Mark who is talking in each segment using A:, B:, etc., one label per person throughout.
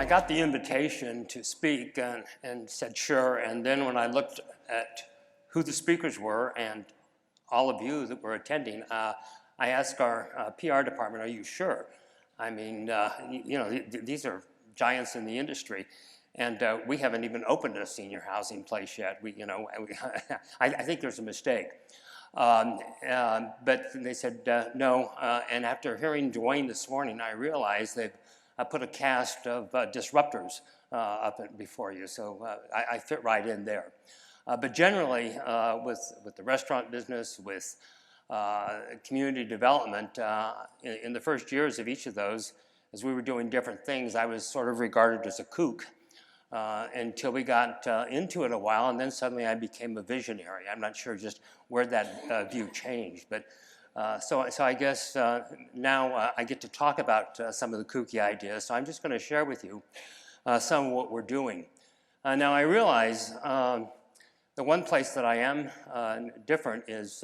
A: got the invitation to speak and said sure, and then when I looked at who the speakers were and all of you that were attending, I asked our PR department, are you sure? I mean, you know, these are giants in the industry, and we haven't even opened a senior housing place yet. I think there's a mistake. But they said no, and after hearing Dwayne this morning, I realized they've put a cast of disruptors up before you, so I fit right in there. But generally, with the restaurant business, with community development, in the first years of each of those, as we were doing different things, I was sort of regarded as a kook until we got into it a while, and then suddenly I became a visionary. I'm not sure just where that view changed, but so I guess now I get to talk about some of the kooky ideas, so I'm just going to share with you some of what we're doing. Now I realize the one place that I am different is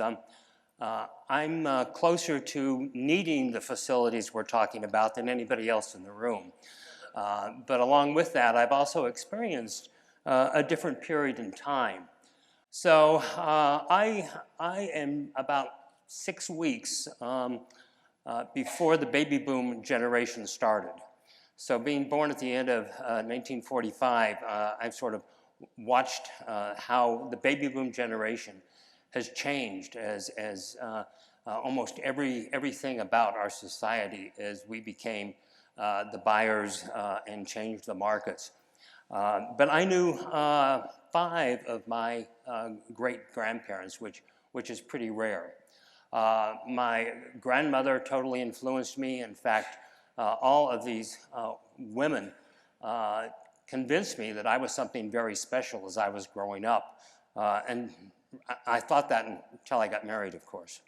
A: I'm closer to needing the facilities we're talking about than anybody else in the room. But along with that, I've also experienced a different period in time. So I am about 6 weeks before the baby boom generation started. So being born at the end of 1945, I've sort of watched how the baby boom generation has changed as almost everything about our society as we became the buyers and changed the markets. But I knew 5 of my great-grandparents, which is pretty rare. My grandmother totally influenced me. In fact, all of these women convinced me that I was something very special as I was growing up. And I thought that until I got married, of course.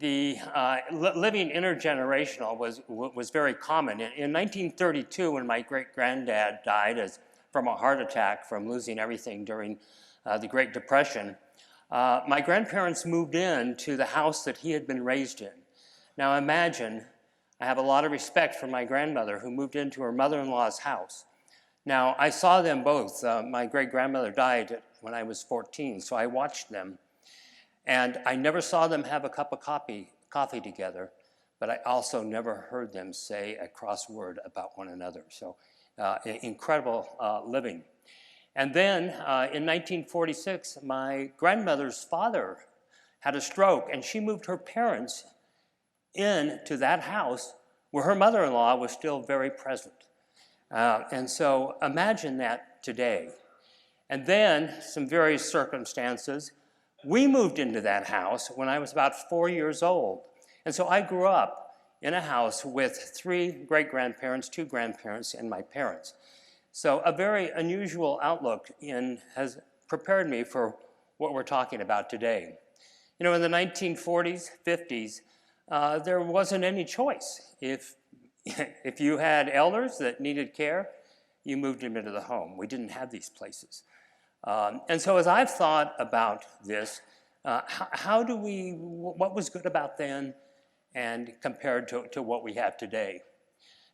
A: Living intergenerational was very common. In 1932, when my great-granddad died from a heart attack from losing everything during the Great Depression, my grandparents moved in to the house that he had been raised in. Now imagine, I have a lot of respect for my grandmother who moved into her mother-in-law's house. Now I saw them both. My great-grandmother died when I was 14, so I watched them. And I never saw them have a cup of coffee together, but I also never heard them say a cross word about one another. So incredible living. And then in 1946, my grandmother's father had a stroke, and she moved her parents into that house where her mother-in-law was still very present. And so imagine that today. And then some various circumstances, we moved into that house when I was about 4 years old. And so I grew up in a house with 3 great-grandparents, 2 grandparents, and my parents. So a very unusual outlook has prepared me for what we're talking about today. You know, in the 1940s, 50s, there wasn't any choice. If you had elders that needed care, you moved them into the home. We didn't have these places. And so as I've thought about this, what was good about then and compared to what we have today?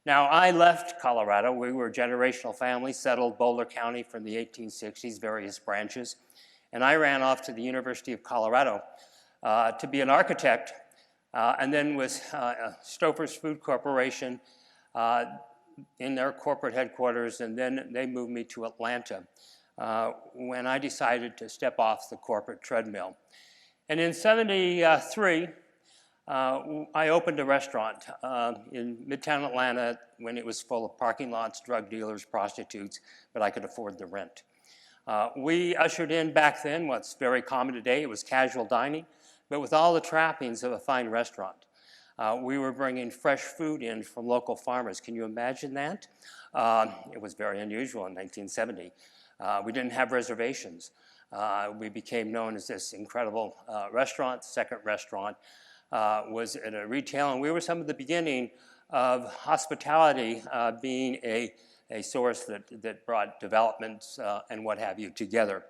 A: Now, I left Colorado. We were a generational family, settled Boulder County from the 1860s, various branches. And I ran off to the University of Colorado to be an architect, and then with Stouffer's Food Corporation in their corporate headquarters, and then they moved me to Atlanta when I decided to step off the corporate treadmill. And in '73, I opened a restaurant in Midtown Atlanta when it was full of parking lots, drug dealers, prostitutes, but I could afford the rent. We ushered in back then what's very common today. It was casual dining, but with all the trappings of a fine restaurant. We were bringing fresh food in from local farmers. Can you imagine that? It was very unusual in 1970. We didn't have reservations. We became known as this incredible restaurant. The second restaurant was at a retail, and we were some of the beginning of hospitality being a source that brought developments and what have you together.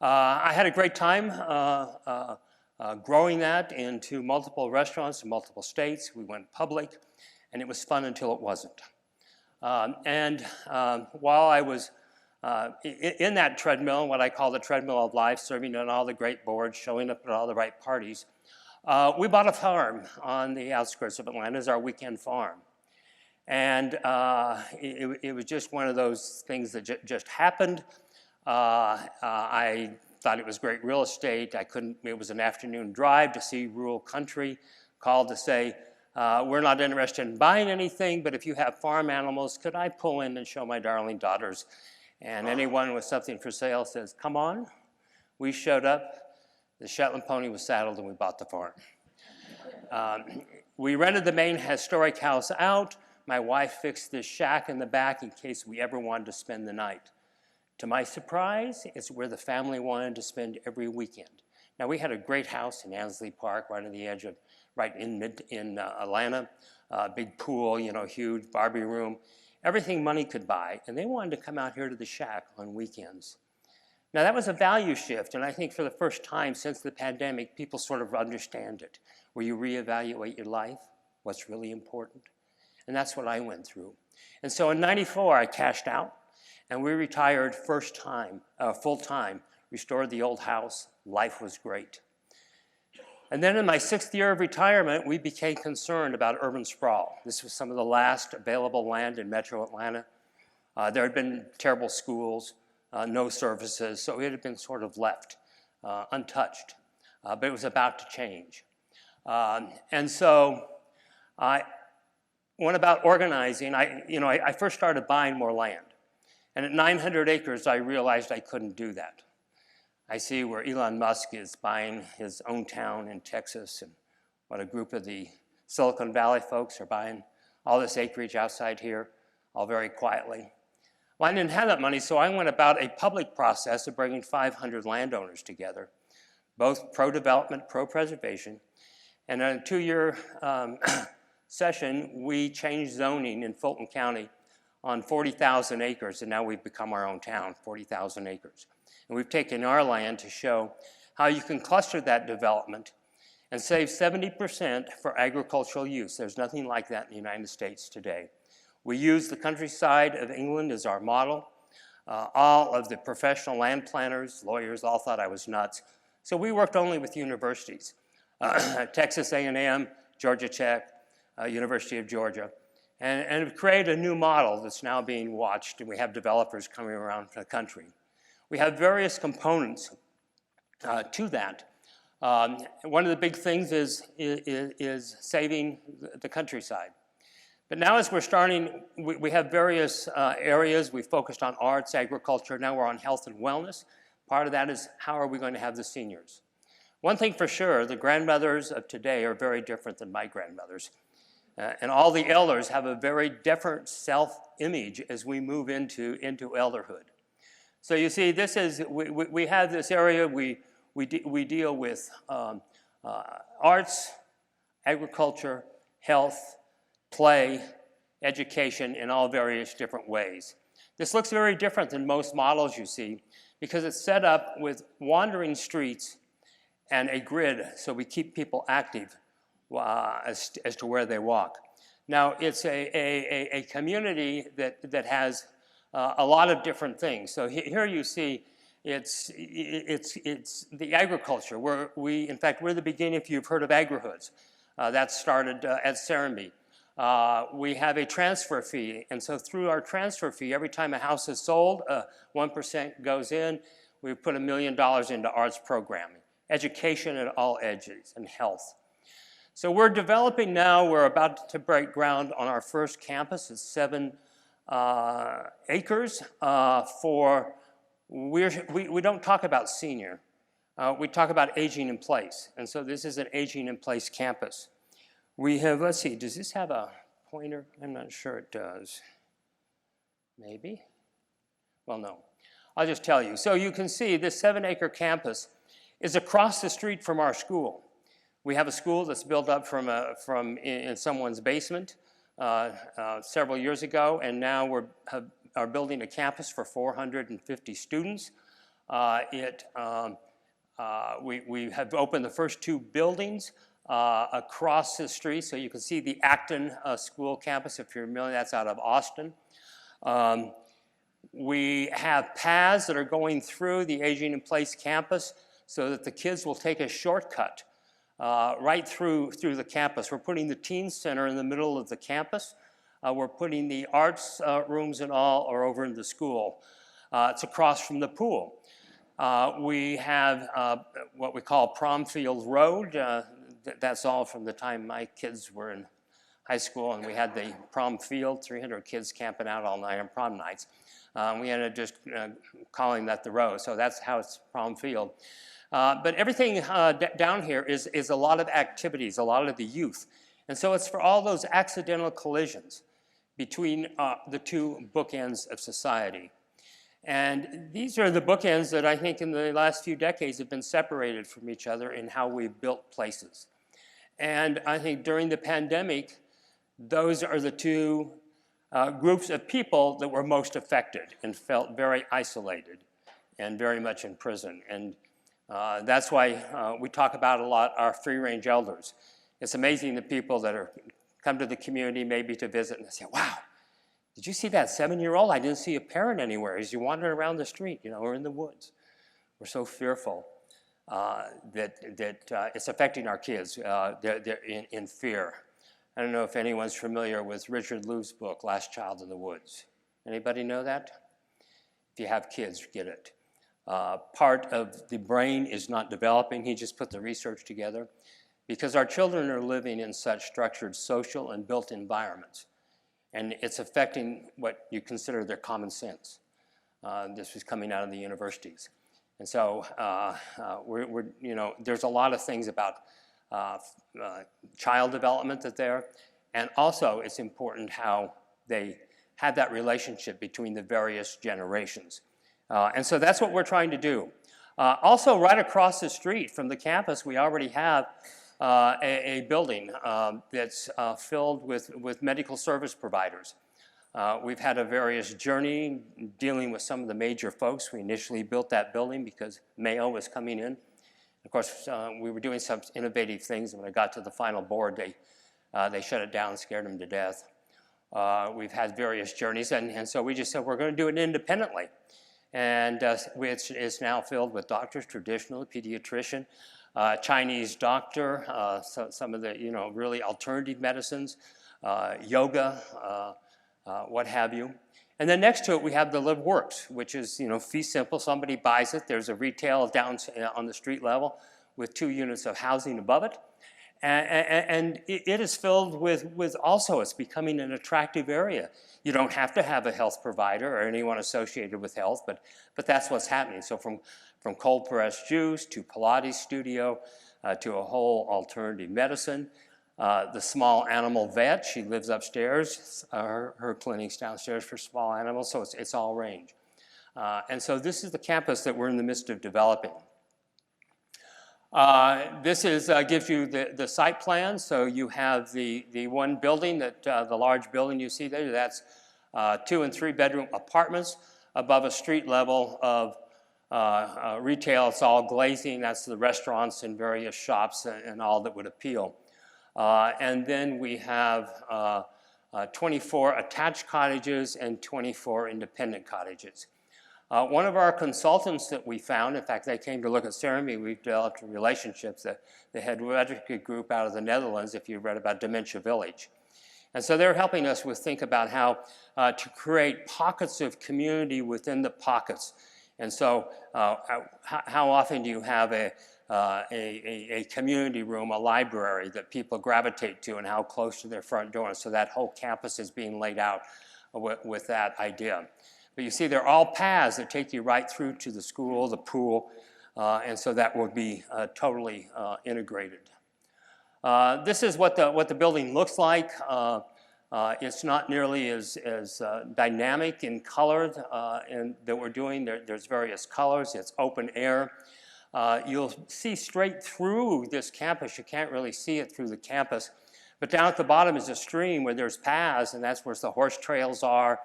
A: I had a great time growing that into multiple restaurants in multiple states. We went public, and it was fun until it wasn't. While I was in that treadmill, what I call the treadmill of life, serving on all the great boards, showing up at all the right parties, we bought a farm on the outskirts of Atlanta as our weekend farm. And it was just one of those things that just happened. I thought it was great real estate. It was an afternoon drive to see rural country, called to say, we're not interested in buying anything, but if you have farm animals, could I pull in and show my darling daughters? And anyone with something for sale says, come on. We showed up, the Shetland pony was saddled, and we bought the farm. We rented the main historic house out. My wife fixed this shack in the back in case we ever wanted to spend the night. To my surprise, it's where the family wanted to spend every weekend. Now, we had a great house in Ansley Park, right on the edge of, right in Atlanta, big pool, you know, huge Barbie room, everything money could buy, and they wanted to come out here to the shack on weekends. Now, that was a value shift, and I think for the first time since the pandemic, people sort of understand it, where you reevaluate your life, what's really important. And that's what I went through. And so in '94, I cashed out, and we retired full-time, restored the old house. Life was great. And then in my 6th year of retirement, we became concerned about urban sprawl. This was some of the last available land in metro Atlanta. There had been terrible schools, no services, so it had been sort of left untouched. But it was about to change. And so I went about organizing. I first started buying more land. And at 900 acres, I realized I couldn't do that. I see where Elon Musk is buying his own town in Texas, and what a group of the Silicon Valley folks are buying all this acreage outside here, all very quietly. Well, I didn't have that money, so I went about a public process of bringing 500 landowners together, both pro-development, pro-preservation. And in a 2-year session, we changed zoning in Fulton County on 40,000 acres, and now we've become our own town, 40,000 acres. And we've taken our land to show how you can cluster that development and save 70% for agricultural use. There's nothing like that in the United States today. We use the countryside of England as our model. All of the professional land planners, lawyers, all thought I was nuts. So we worked only with universities, Texas A&M, Georgia Tech, University of Georgia, and have created a new model that's now being watched, and we have developers coming around the country. We have various components to that. One of the big things is saving the countryside. But now as we're starting, we have various areas. We've focused on arts, agriculture. Now we're on health and wellness. Part of that is how are we going to have the seniors? One thing for sure, the grandmothers of today are very different than my grandmothers. And all the elders have a very different self-image as we move into elderhood. So you see, this is, we have this area, we deal with arts, agriculture, health, play, education in all various different ways. This looks very different than most models you see because it's set up with wandering streets and a grid so we keep people active as to where they walk. Now, it's a community that has a lot of different things. So here you see it's the agriculture. In fact, we're the beginning, if you've heard of agrihoods. That started at Serenbe. We have a transfer fee, and so through our transfer fee, every time a house is sold, 1% goes in. We put $1 million into arts programming, education at all edges, and health. So we're developing now, we're about to break ground on our first campus. It's 7 acres we don't talk about senior. We talk about aging in place. And so this is an aging in place campus. We have, let's see, does this have a pointer? I'm not sure it does. Maybe? Well, no. I'll just tell you. So you can see this 7-acre campus is across the street from our school. We have a school that's built up in someone's basement several years ago, and now we are building a campus for 450 students. We have opened the first 2 buildings. across the street. So you can see the Acton School campus, if you're familiar, that's out of Austin. We have paths that are going through the Aging in Place campus so that the kids will take a shortcut right through the campus. We're putting the teen center in the middle of the campus. We're putting the arts rooms and all are over in the school. It's across from the pool. We have what we call Prom Field Road. That's all from the time my kids were in high school, and we had the prom field, 300 kids camping out all night on prom nights. We ended up just calling that the road, so that's how it's Prom Field. But everything down here is a lot of activities, a lot of the youth. And so it's for all those accidental collisions between the two bookends of society. And these are the bookends that I think in the last few decades have been separated from each other in how we've built places. And I think during the pandemic, those are the two groups of people that were most affected and felt very isolated and very much in prison. And that's why we talk about a lot our free-range elders. It's amazing the people that come to the community maybe to visit and they say, wow, did you see that 7-year-old? I didn't see a parent anywhere. He's wandering around the street, you know, or in the woods. We're so fearful that it's affecting our kids. They're in fear. I don't know if anyone's familiar with Richard Lou's book, Last Child in the Woods. Anybody know that? If you have kids, get it. Part of the brain is not developing. He just put the research together because our children are living in such structured social and built environments. And it's affecting what you consider their common sense. This was coming out of the universities. And so you know, there's a lot of things about child development that there, and also it's important how they have that relationship between the various generations. And so that's what we're trying to do. Also, right across the street from the campus, we already have a building that's filled with medical service providers. We've had a various journey dealing with some of the major folks. We initially built that building because Mayo was coming in. Of course, we were doing some innovative things, and when I got to the final board, they shut it down, scared them to death. We've had various journeys, and so we just said we're going to do it independently. And it's now filled with doctors, traditional, pediatrician, Chinese doctor, some of the, you know, really alternative medicines, yoga, what have you. And then next to it, we have the Live Works, which is, you know, fee simple. Somebody buys it. There's a retail down on the street level with 2 units of housing above it. And it is filled with also, it's becoming an attractive area. You don't have to have a health provider or anyone associated with health, but that's what's happening. So from cold pressed juice to Pilates studio to a whole alternative medicine. The small animal vet, she lives upstairs. Her clinic's downstairs for small animals, so it's all range. And so this is the campus that we're in the midst of developing. This gives you the site plan. So you have the one building, the large building you see there. That's 2- and 3-bedroom apartments above a street level of retail. It's all glazing. That's the restaurants and various shops and all that would appeal. And then we have 24 attached cottages and 24 independent cottages. One of our consultants that we found, in fact, they came to look at Serenbe. We've developed relationships. The head group out of the Netherlands, if you read about Dementia Village. And so they're helping us think about how to create pockets of community within the pockets. And so how often do you have a community room, a library that people gravitate to, and how close to their front door? And so that whole campus is being laid out with that idea. But you see, they're all paths that take you right through to the school, the pool, and so that will be totally integrated. This is what the building looks like. It's not nearly as dynamic in color that we're doing. There's various colors. It's open air. You'll see straight through this campus. You can't really see it through the campus. But down at the bottom is a stream where there's paths, and that's where the horse trails are,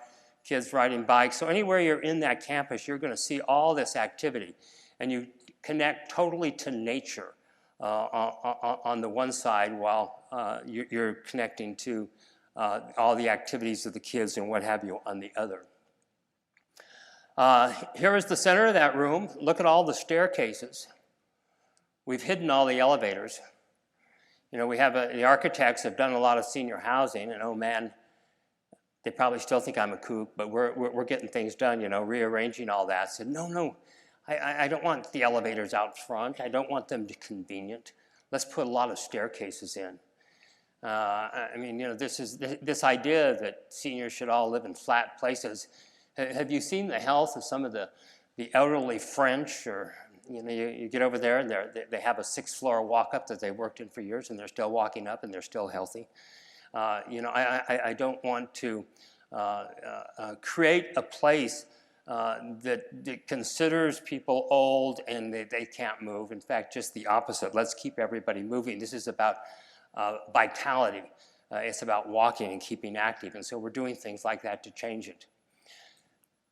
A: kids riding bikes. So anywhere you're in that campus, you're going to see all this activity. And you connect totally to nature on the one side while you're connecting to all the activities of the kids and what have you on the other. Here is the center of that room. Look at all the staircases. We've hidden all the elevators. You know, we have the architects have done a lot of senior housing, and oh man, they probably still think I'm a kook, but we're getting things done, you know, rearranging all that. I said, no, I don't want the elevators out front. I don't want them to be convenient. Let's put a lot of staircases in. I mean, you know, this idea that seniors should all live in flat places. Have you seen the health of some of the elderly French? Or you know, you get over there and they have a 6th floor walk up that they worked in for years, and they're still walking up and they're still healthy. You know, I don't want to create a place that considers people old and they can't move. In fact, just the opposite. Let's keep everybody moving. This is about vitality. It's about walking and keeping active. And so we're doing things like that to change it.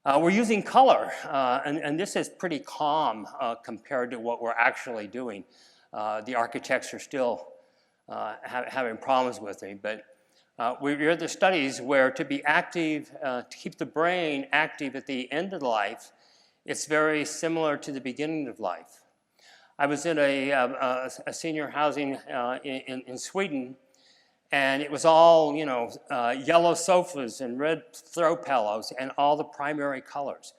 A: We're using color, and this is pretty calm compared to what we're actually doing. The architects are still having problems with me, but we hear the studies where to be active, to keep the brain active at the end of life, it's very similar to the beginning of life. I was in a senior housing in Sweden, and it was all, you know, yellow sofas and red throw pillows and all the primary colors.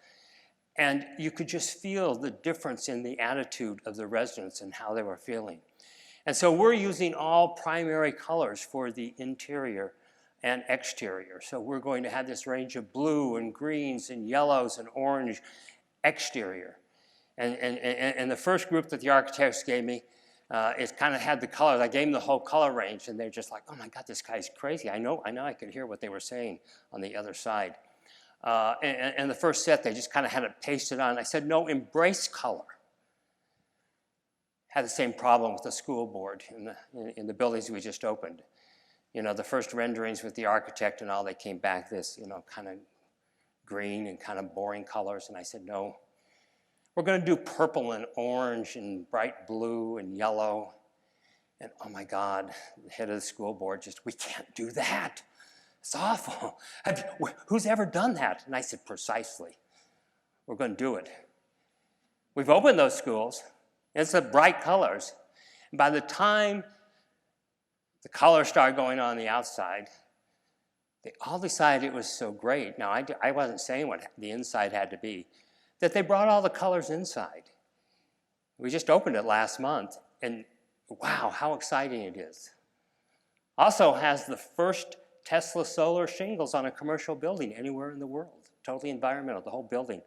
A: And you could just feel the difference in the attitude of the residents and how they were feeling. And so we're using all primary colors for the interior and exterior. So we're going to have this range of blue and greens and yellows and orange exterior. And the first group that the architects gave me, it kind of had the colors. I gave them the whole color range, and they're just like, oh my God, this guy's crazy. I know I could hear what they were saying on the other side. And the first set, they just kind of had it pasted on. I said, no, embrace color. Had the same problem with the school board in the buildings we just opened. You know, the first renderings with the architect and all, they came back this, you know, kind of green and kind of boring colors. And I said, no, we're going to do purple and orange and bright blue and yellow. And oh my God, the head of the school board just, we can't do that. It's awful. Who's ever done that? And I said, precisely. We're going to do it. We've opened those schools. It's the bright colors. And by the time the colors started going on the outside, they all decided it was so great. Now, I wasn't saying what the inside had to be, that they brought all the colors inside. We just opened it last month, and wow, how exciting it is. Also has the first Tesla solar shingles on a commercial building anywhere in the world. Totally environmental, the whole building.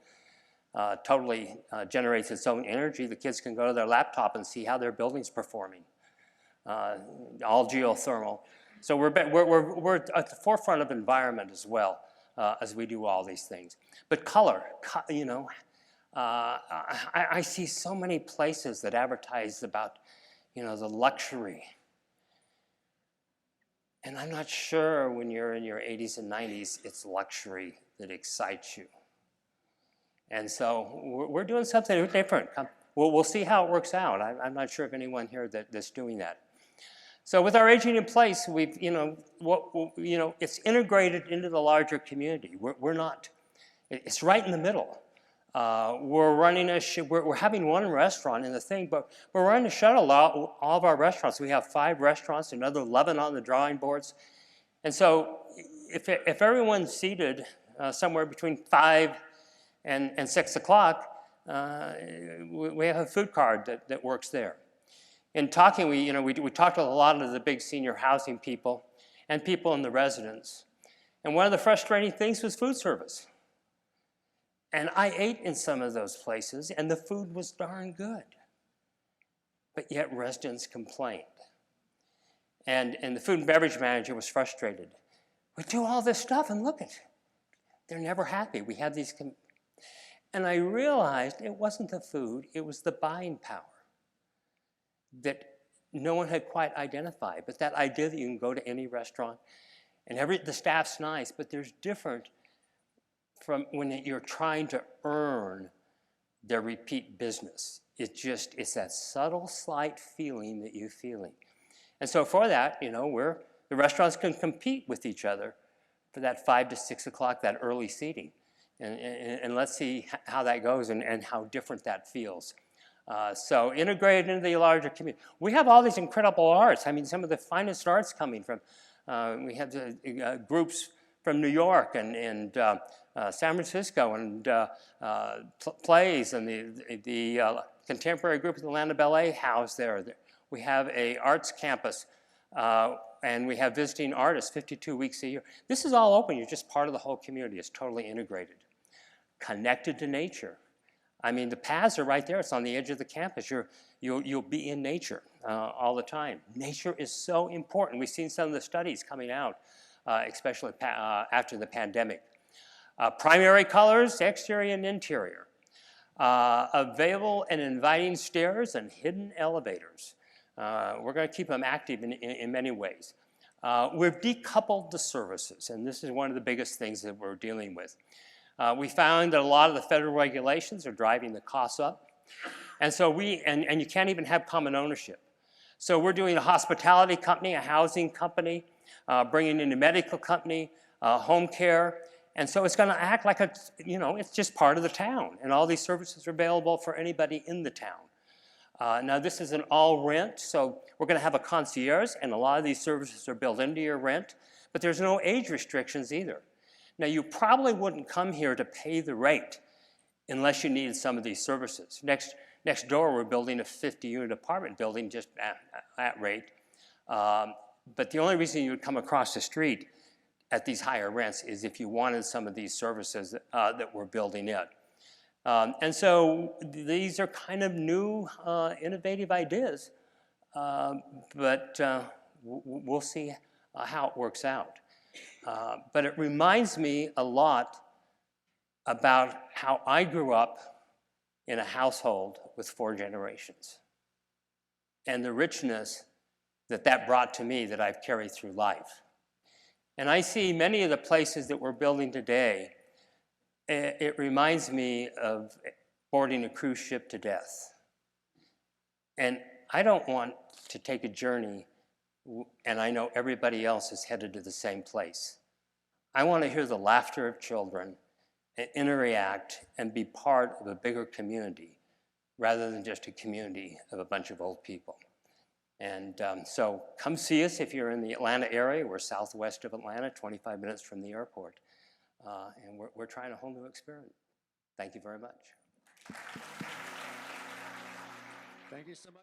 A: Totally generates its own energy. The kids can go to their laptop and see how their building's performing. All geothermal. So we're at the forefront of environment as well as we do all these things. But color, you know, I see so many places that advertise about, you know, the luxury. And I'm not sure when you're in your 80s and 90s, it's luxury that excites you. And so we're doing something different. We'll see how it works out. I'm not sure of anyone here that's doing that. So with our aging in place, we've, it's integrated into the larger community. We're not, it's right in the middle. We're running we're having one restaurant in the thing, but we're running to shuttle all of our restaurants. We have 5 restaurants, another 11 on the drawing boards. And so if everyone's seated somewhere between 5 and 6 o'clock, we have a food card that works there. In talking, we talked to a lot of the big senior housing people and people in the residence. And one of the frustrating things was food service. And I ate in some of those places, and the food was darn good. But yet residents complained. And the food and beverage manager was frustrated. We do all this stuff, and look at it. They're never happy. We have these... And I realized it wasn't the food, it was the buying power that no one had quite identified. But that idea that you can go to any restaurant, and the staff's nice, but there's different from when you're trying to earn their repeat business. it's that subtle, slight feeling that you're feeling. And so for that, you know, the restaurants can compete with each other for that 5 to 6 o'clock, that early seating. And let's see how that goes and how different that feels. So integrated into the larger community. We have all these incredible arts. I mean, some of the finest arts coming from, we have the groups from New York and San Francisco and plays and the contemporary group at the Atlanta Ballet House there. We have a arts campus and we have visiting artists 52 weeks a year. This is all open. You're just part of the whole community. It's totally integrated. Connected to nature. I mean, the paths are right there. It's on the edge of the campus. You'll be in nature all the time. Nature is so important. We've seen some of the studies coming out, especially after the pandemic. Primary colors, exterior and interior. Available and inviting stairs and hidden elevators. We're going to keep them active in many ways. We've decoupled the services, and this is one of the biggest things that we're dealing with. We found that a lot of the federal regulations are driving the costs up. And so and you can't even have common ownership. So we're doing a hospitality company, a housing company, bringing in a medical company, home care. And so it's going to act like it's just part of the town. And all these services are available for anybody in the town. Now this is an all rent, so we're going to have a concierge, and a lot of these services are built into your rent. But there's no age restrictions either. Now, you probably wouldn't come here to pay the rate unless you needed some of these services. Next door, we're building a 50-unit apartment building just at rate. But the only reason you would come across the street at these higher rents is if you wanted some of these services that we're building in. And so these are kind of new, innovative ideas, but we'll see how it works out. But it reminds me a lot about how I grew up in a household with 4 generations and the richness that brought to me that I've carried through life. And I see many of the places that we're building today, it reminds me of boarding a cruise ship to death. And I don't want to take a journey and I know everybody else is headed to the same place. I want to hear the laughter of children and interact and be part of a bigger community rather than just a community of a bunch of old people. And so come see us if you're in the Atlanta area. We're southwest of Atlanta, 25 minutes from the airport. And we're trying a whole new experiment. Thank you very much.
B: Thank you so much.